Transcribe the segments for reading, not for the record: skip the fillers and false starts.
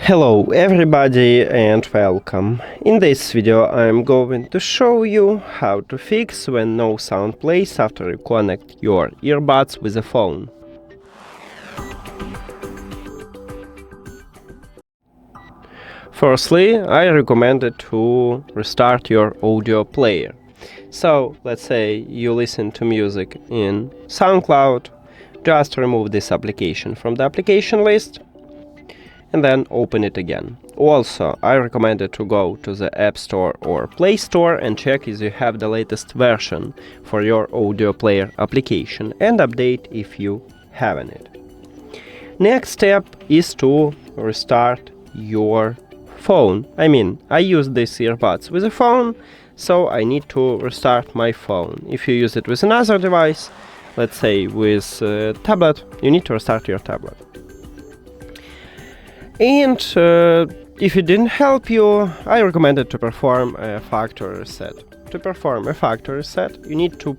Hello everybody and welcome. In this video I'm going to show you how to fix when no sound plays after you connect your earbuds with a phone. Firstly, I recommend to restart your audio player. So let's say you listen to music in SoundCloud, just remove this application from the application list and then open it again. Also, I recommend to go to the App Store or Play Store and check if you have the latest version for your audio player application and update if you haven't it. Next step is to restart your phone. I use these earbuds with a phone, so I need to restart my phone. If you use it with another device, let's say with a tablet, you need to restart your tablet. And if it didn't help you, I recommend to perform a factory reset. To perform a factory reset, you need to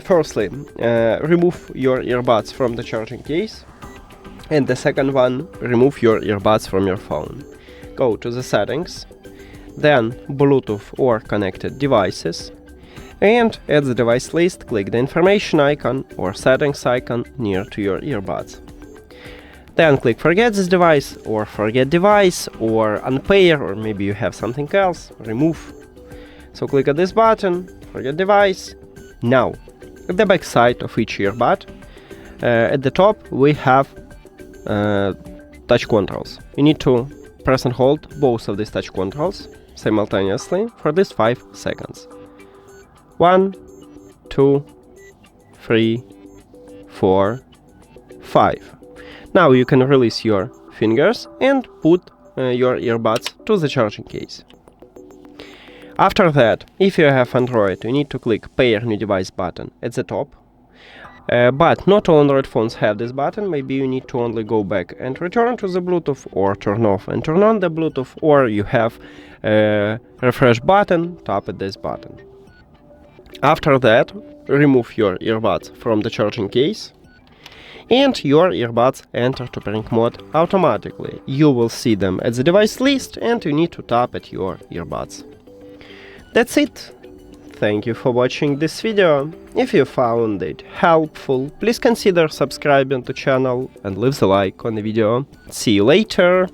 firstly remove your earbuds from the charging case, and the second one, remove your earbuds from your phone. Go to the settings, then Bluetooth or connected devices, and at the device list, click the information icon or settings icon near to your earbuds. Then click forget this device or forget device or Unpair, or maybe you have something else, remove. So click at this button, forget device. Now, at the back side of each earbud, at the top we have touch controls. You need to press and hold both of these touch controls simultaneously for at least 5 seconds. 1, 2, 3, 4, 5. Now you can release your fingers and put your earbuds to the charging case. After that, if you have Android, you need to click Pair New Device button at the top. But not all Android phones have this button. Maybe you need to only go back and return to the Bluetooth, or turn off and turn on the Bluetooth, or you have a refresh button, tap at this button. After that, remove your earbuds from the charging case, and your earbuds enter to pairing mode automatically. You will see them at the device list and you need to tap at your earbuds. That's it. Thank you for watching this video. If you found it helpful, please consider subscribing to the channel and leave the like on the video. See you later!